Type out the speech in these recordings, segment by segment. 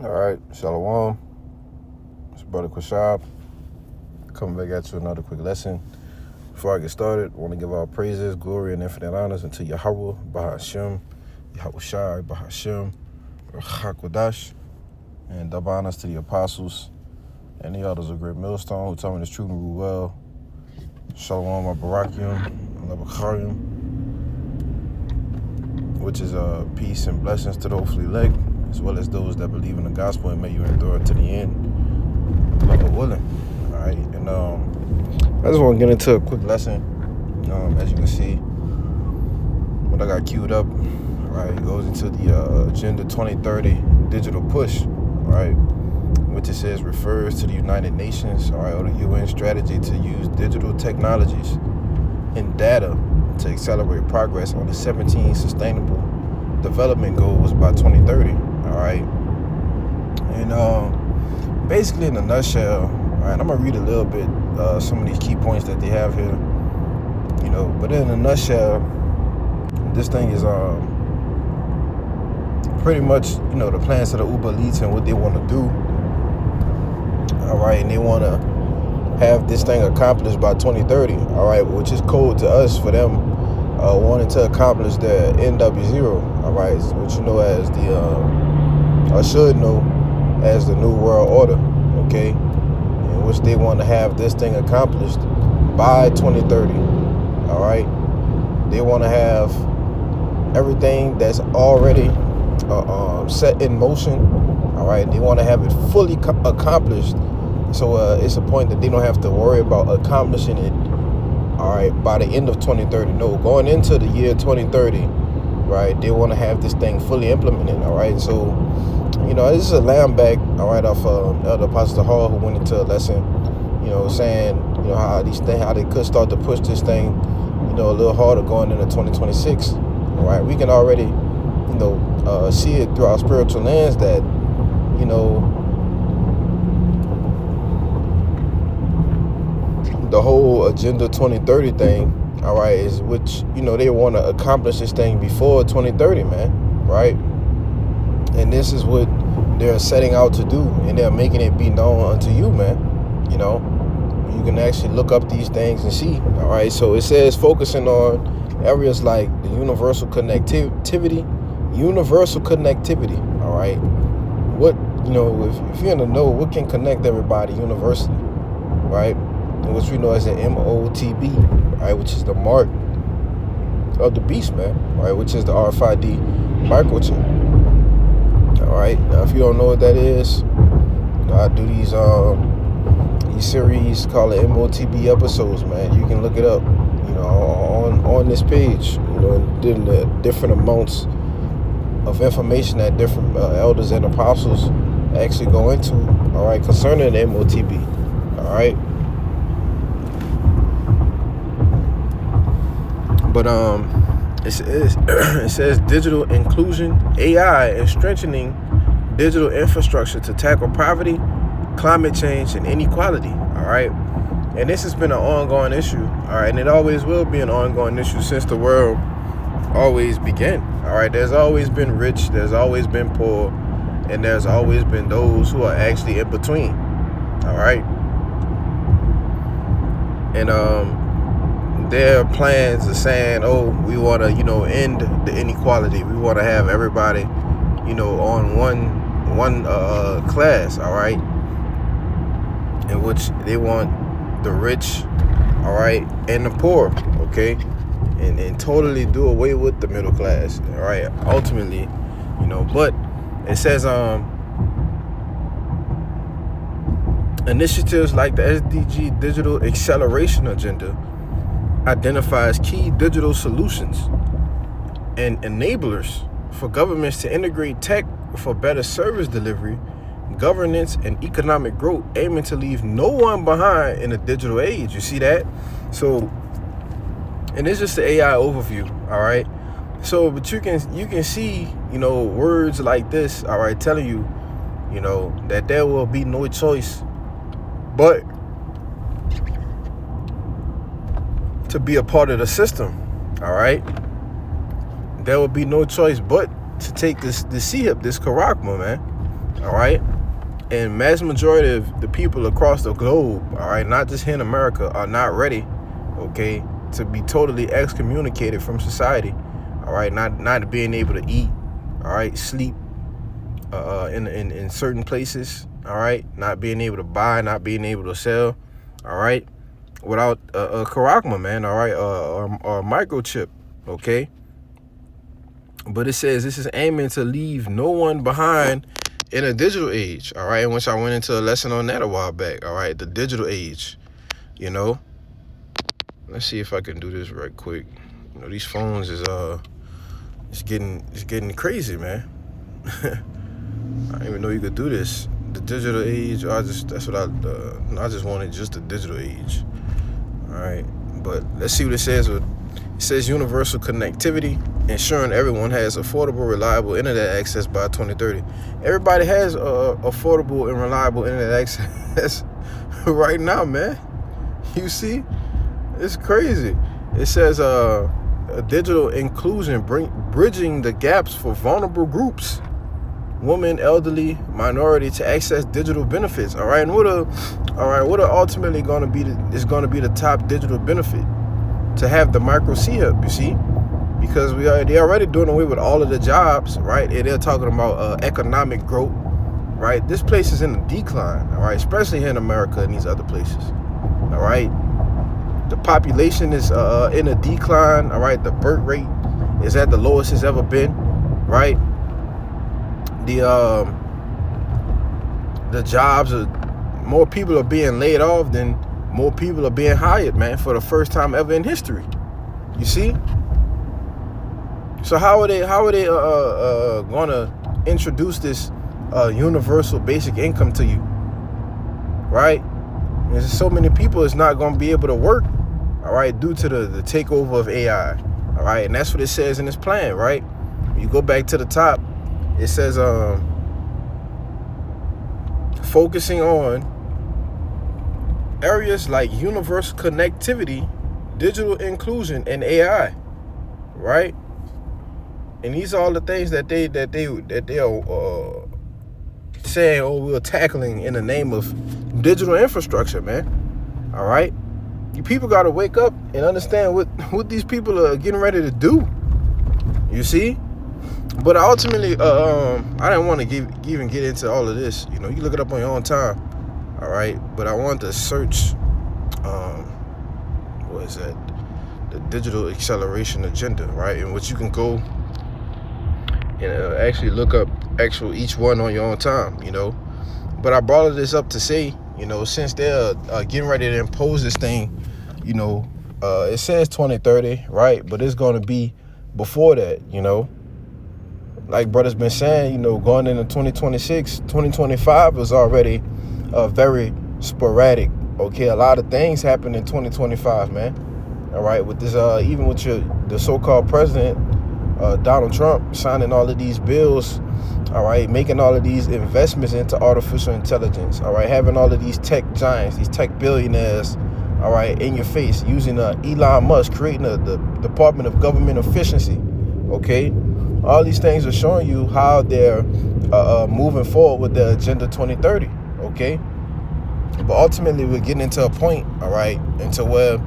All right, Shalom. It's your brother Quashab. Coming back at you another quick lesson. Before I get started, I want to give all praises, glory, and infinite honors unto Yahweh, Bahashem, Yahweh Shai, Bahashem, Hakwadash, and double honors to the apostles and the elders of Great Millstone who taught me this truth and rule well. Shalom, Barakium, Labakarium, which is peace and blessings to the hopefully elect, as well as those that believe in the gospel, and may you endure to the end, Lord willing. All right, and I just want to get into a quick lesson. As you can see, what I got queued up, right, it goes into the Agenda 2030 digital push, right, which it says refers to the United Nations, all right, or the UN strategy to use digital technologies and data to accelerate progress on the 17 sustainable development goals by 2030, all right? And basically in a nutshell, all right, I'm gonna read a little bit some of these key points that they have here, but in a nutshell, this thing is pretty much, the plans of the Uber elites and what they want to do, all right, and they want to have this thing accomplished by 2030, all right, which is code to us for them wanting to accomplish their NW0, all right, which you know as I should know as the New World Order, okay, in which they want to have this thing accomplished by 2030, all right. They want to have everything that's already set in motion, all right. They want to have it fully accomplished. So it's a point that they don't have to worry about accomplishing it, all right, by the end of 2030. No, going into the year 2030, right, they want to have this thing fully implemented, all right. So, this is a lamb back, all right, off Elder Apostle Hall, who went into a lesson, saying, how they could start to push this thing, a little harder going into 2026, all right. We can already, see it through our spiritual lens that, the whole Agenda 2030 thing, all right, is which, they want to accomplish this thing before 2030, man, right? And this is what they're setting out to do, and they're making it be known unto you, man. You can actually look up these things and see, all right? So it says focusing on areas like the universal connectivity, all right? What, if you're in the know, what can connect everybody universally, right? Which we know as the MOTB, right, which is the mark of the beast, man, right, which is the RFID microchip. All right, now if you don't know what that is, I do these series called MOTB episodes, man. You can look it up, on this page, and the different amounts of information that different elders and apostles actually go into, all right, concerning the MOTB, all right. But it says digital inclusion, AI, and strengthening digital infrastructure to tackle poverty, climate change, and inequality. All right, and this has been an ongoing issue. All right, and it always will be an ongoing issue since the world always began. All right, there's always been rich, there's always been poor, and there's always been those who are actually in between. All right, and their plans are saying, oh, we want to, end the inequality. We want to have everybody, on one class, all right, in which they want the rich, all right, and the poor, okay, and totally do away with the middle class, all right, ultimately, but it says initiatives like the SDG Digital Acceleration Agenda identifies key digital solutions and enablers for governments to integrate tech for better service delivery, governance, and economic growth, aiming to leave no one behind in a digital age. You see that? So, and it's just the AI overview, all right? So, but you can see, words like this, all right, telling you, that there will be no choice but to be a part of the system, all right? There will be no choice but to take this Sihib, this Karakma, man, all right? And mass majority of the people across the globe, all right, not just here in America, are not ready, okay, to be totally excommunicated from society, all right, not being able to eat, all right, sleep in certain places, all right, not being able to buy, not being able to sell, all right, without a charagma, man, all right, or a microchip, okay? But it says this is aiming to leave no one behind in a digital age, all right, which I went into a lesson on that a while back, all right, the digital age, you know. Let's see if I can do this right quick. You know, these phones is it's getting crazy, man. I didn't even know you could do this. The digital age, I just wanted just the digital age. All right, but let's see what it says. It says universal connectivity, ensuring everyone has affordable, reliable internet access by 2030. Everybody has affordable and reliable internet access right now, man. You see, it's crazy. It says a digital inclusion, bridging the gaps for vulnerable groups, women, elderly, minority, to access digital benefits. All right, and what are ultimately going to be the top digital benefit? To have the micro C-Hub, you see, because they're already doing away with all of the jobs, right? And they're talking about economic growth, right? This place is in a decline, all right, especially here in America and these other places, all right? The population is in a decline, all right? The birth rate is at the lowest it's ever been, right? The jobs are, more people are being laid off than more people are being hired, man, for the first time ever in history. You see? So how are they gonna introduce this universal basic income to you, right? There's so many people it's not gonna be able to work, all right, due to the takeover of AI, all right, and that's what it says in this plan, right? When you go back to the top, it says focusing on areas like universal connectivity, digital inclusion, and AI, right? And these are all the things that they are saying, oh, we're tackling in the name of digital infrastructure, man. All right, you people got to wake up and understand what these people are getting ready to do. You see? But ultimately, I didn't want to even get into all of this. You know, you look it up on your own time. All right, but I want to search, what is that? The digital acceleration agenda, right? In which you can go and actually look up each one on your own time, you know. But I brought this up to say, you know, since they're getting ready to impose this thing, you know, it says 2030, right? But it's going to be before that, you know. Like brother's been saying, you know, going into 2026, 2025 was already very sporadic. Okay, a lot of things happened in 2025, man. All right, with this, even with the so-called president, Donald Trump, signing all of these bills, all right, making all of these investments into artificial intelligence, all right, having all of these tech giants, these tech billionaires, all right, in your face, using Elon Musk, creating the Department of Government Efficiency, okay? All these things are showing you how they're moving forward with the Agenda 2030, okay? But ultimately, we're getting into a point, all right, into where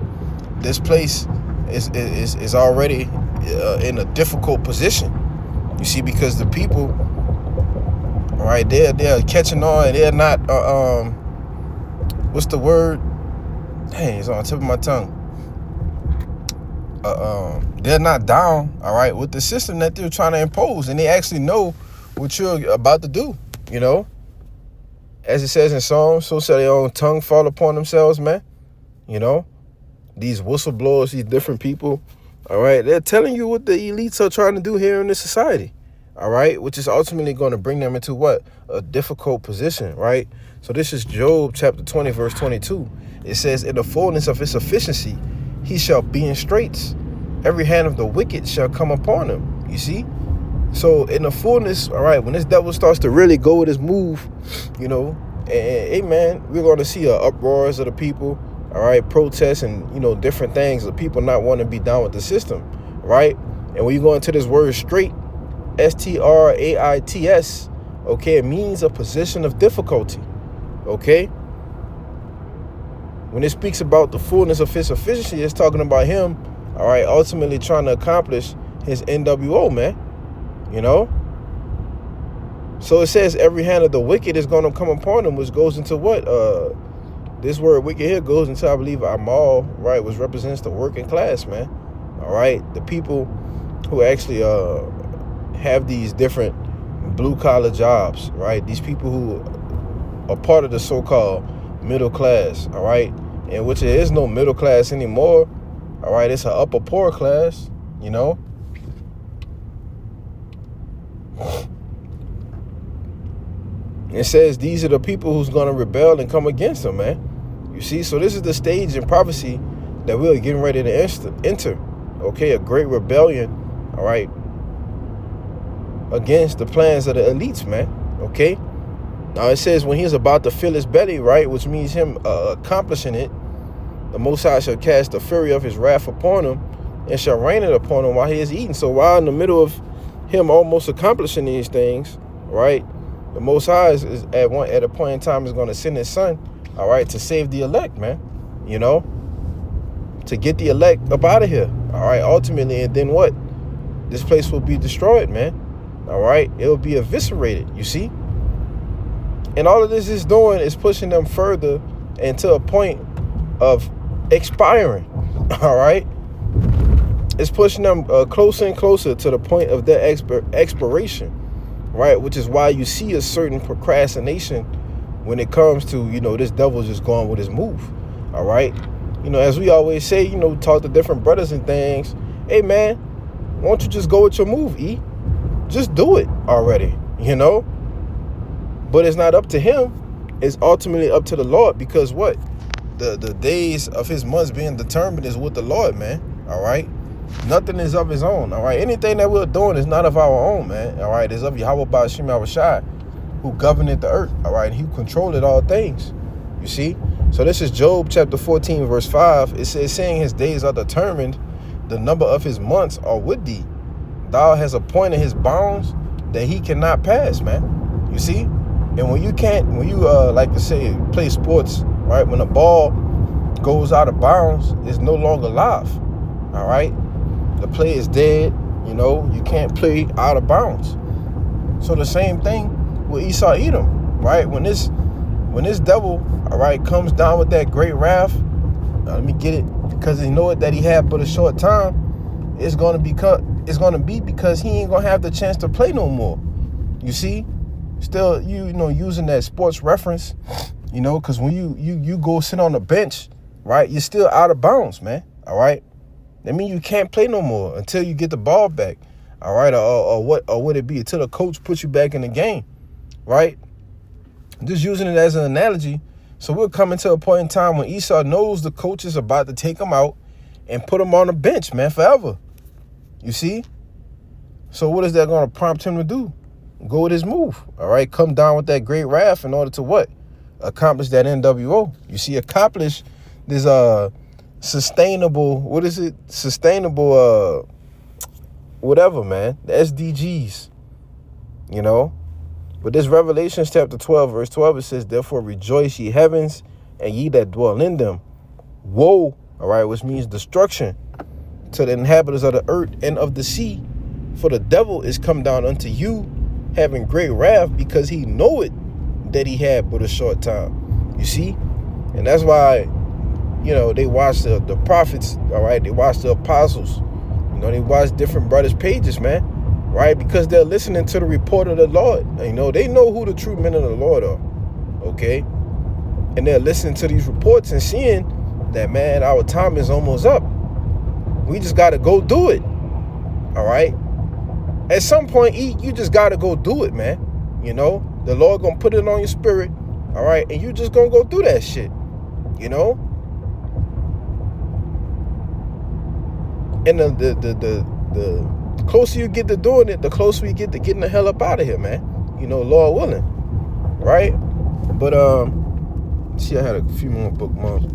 this place is already in a difficult position. You see, because the people, all right, they're catching on. They're not, what's the word? Dang, it's on the tip of my tongue. They're not down, all right, with the system that they're trying to impose, and they actually know what you're about to do, you know. As it says in Psalms, so shall their own tongue fall upon themselves, man. You know, these whistleblowers, these different people, all right, they're telling you what the elites are trying to do here in this society, all right, which is ultimately going to bring them into what? A difficult position, right? So this is Job chapter 20, verse 22. It says, in the fullness of his sufficiency, he shall be in straits. Every hand of the wicked shall come upon him. You see? So in the fullness, all right, when this devil starts to really go with his move, you know, and man, we're going to see uproars of the people, all right, protests and, you know, different things of people not wanting to be down with the system, right? And when you go into this word straight, S-T-R-A-I-T-S, Okay, it means a position of difficulty. Okay? When it speaks about the fullness of his efficiency, it's talking about him, all right, ultimately trying to accomplish his NWO, man. You know? So it says every hand of the wicked is going to come upon him, which goes into what? This word wicked here goes into, I believe, Amal, right, which represents the working class, man. All right? The people who actually have these different blue-collar jobs, right? These people who are part of the so-called middle class, all right? And which there is no middle class anymore, all right? It's an upper poor class, you know? It says these are the people who's going to rebel and come against them, man. You see? So this is the stage in prophecy that we're getting ready to enter. Okay? A great rebellion, all right, against the plans of the elites, man. Okay? Now it says when he's about to fill his belly, right, which means him accomplishing it, the Most High shall cast the fury of his wrath upon him and shall rain it upon him while he is eating. So while in the middle of him almost accomplishing these things, right, the Most High is at a point in time is going to send his son, all right, to save the elect, man, you know, to get the elect up out of here, all right, ultimately. And then what? This place will be destroyed, man, all right? It'll be eviscerated, you see? And all of this is doing is pushing them further into a point of expiring, all right? It's pushing them closer and closer to the point of their expiration, right? Which is why you see a certain procrastination when it comes to, you know, this devil just going with his move, all right? You know, as we always say, you know, talk to different brothers and things. Hey, man, why don't you just go with your move, E? Just do it already, you know? But it's not up to him. It's ultimately up to the Lord, because what? The days of his months being determined is with the Lord, man, all right? Nothing is of his own, all right? Anything that we're doing is not of our own, man, all right? It's of Yahweh Ba'ashem Yahushai, who governed the earth, all right? He controlled all things, you see? So this is Job chapter 14, verse 5. It says, saying his days are determined, the number of his months are with thee. Thou hast appointed his bounds that he cannot pass, man. You see? And when you like to say, play sports, right? When the ball goes out of bounds, it's no longer live, all right? The play is dead, you know? You can't play out of bounds. So the same thing with Esau Edom, right? When this devil, all right, comes down with that great wrath, let me get it, because he know it that he had but a short time, it's gonna be because he ain't gonna have the chance to play no more. You see? Still, you know, using that sports reference, you know, because when you go sit on the bench, right, you're still out of bounds, man, all right? That means you can't play no more until you get the ball back, all right? Or what would it be? Until the coach puts you back in the game, right? Just using it as an analogy. So we're coming to a point in time when Esau knows the coach is about to take him out and put him on the bench, man, forever. You see? So what is that going to prompt him to do? Go with his move, all right? Come down with that great wrath in order to what? Accomplish that NWO. You see, accomplish this sustainable, what is it? Sustainable, whatever, man. The SDGs, you know? But this Revelation chapter 12, verse 12, it says, therefore rejoice ye heavens and ye that dwell in them. Woe, all right, which means destruction to the inhabitants of the earth and of the sea. For the devil is come down unto you, having great wrath, because he know it that he had but a short time. You see? And that's why, you know, they watch the prophets, all right? They watch the apostles. You know, they watch different brothers' pages, man, right? Because they're listening to the report of the Lord. You know, they know who the true men of the Lord are, okay? And they're listening to these reports and seeing that, man, our time is almost up. We just got to go do it, all right? At some point, you just got to go do it, man. You know, the Lord going to put it on your spirit, all right? And you just going to go do that shit, you know? And the closer you get to doing it, the closer we get to getting the hell up out of here, man. You know, Lord willing, right? But, see, I had a few more bookmarks.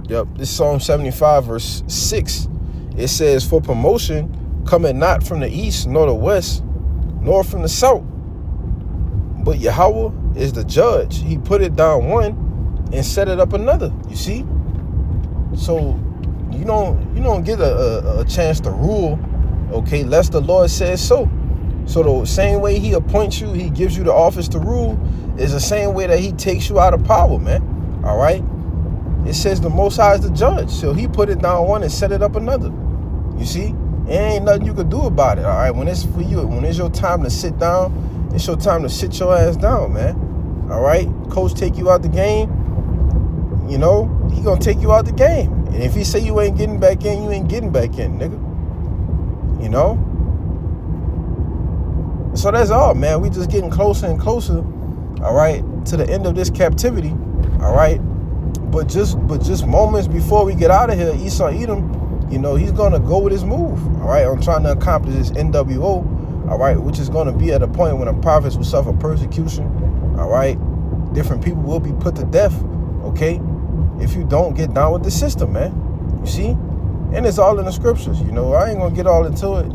Yep, this is Psalm 75, verse 6. It says, for promotion cometh not from the east, nor the west, nor from the south. But Yahweh is the judge. He put it down one and set it up another. You see? So you don't get a chance to rule, okay, lest the Lord says so. So the same way he appoints you, he gives you the office to rule, is the same way that he takes you out of power, man. All right? It says the Most High is the judge. So he put it down one and set it up another. You see? There ain't nothing you can do about it, all right? When it's for you, when it's your time to sit down, it's your time to sit your ass down, man. All right? Coach take you out the game, he gonna take you out the game. And if he say you ain't getting back in, you ain't getting back in, nigga. So that's all, man. We just getting closer and closer, all right, to the end of this captivity, all right? But just moments before we get out of here, Esau Edom, he's gonna go with his move, all right? I'm trying to accomplish this NWO, all right, which is gonna be at a point when the prophets will suffer persecution, all right? Different people will be put to death, okay? If you don't get down with the system, man. You see? And it's all in the scriptures, I ain't gonna get all into it,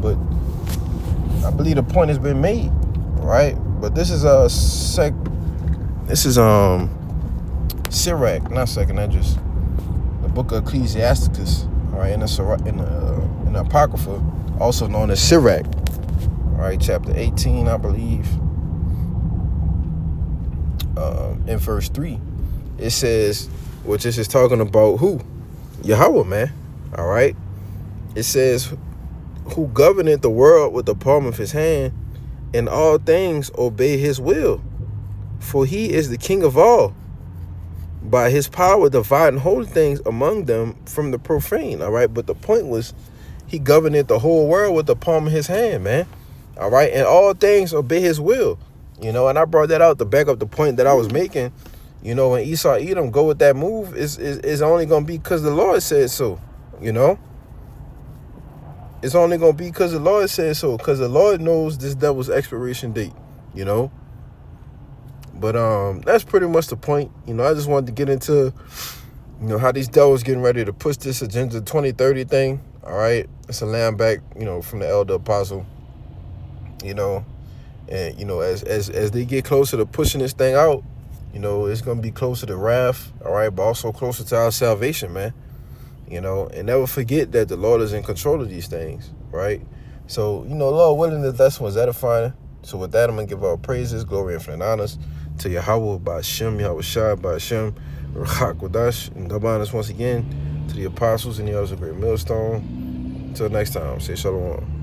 but I believe the point has been made, right? But this is Sirach, not second address, the book of Ecclesiasticus, all right, in the Apocrypha, also known as Sirach, all right, chapter 18, I believe, in verse 3, it says, which this is talking about who? Yahweh, man, all right? It says, who governeth the world with the palm of his hand, and all things obey his will. For he is the king of all. By his power dividing holy things among them from the profane, all right? But the point was, he governeth the whole world with the palm of his hand, man, all right? And all things obey his will, and I brought that out to back up the point that I was making. When Esau Edom go with that move, is only going to be because the Lord said so, It's only going to be because the Lord said so, because the Lord knows this devil's expiration date, But that's pretty much the point. I just wanted to get into, how these devils getting ready to push this Agenda 2030 thing, all right? It's a land back, from the elder apostle, and, as they get closer to pushing this thing out, it's going to be closer to wrath, all right, but also closer to our salvation, man. And never forget that the Lord is in control of these things, right? So, Lord willing, this lesson was edifying. So with that, I'm going to give all praises, glory, infinite honors to Yahweh, by Hashem, Yahweh Shai, by Hashem, Rachak Wadash, and Gabanis once again, to the apostles and the others of Great Millstone. Until next time, say shalom.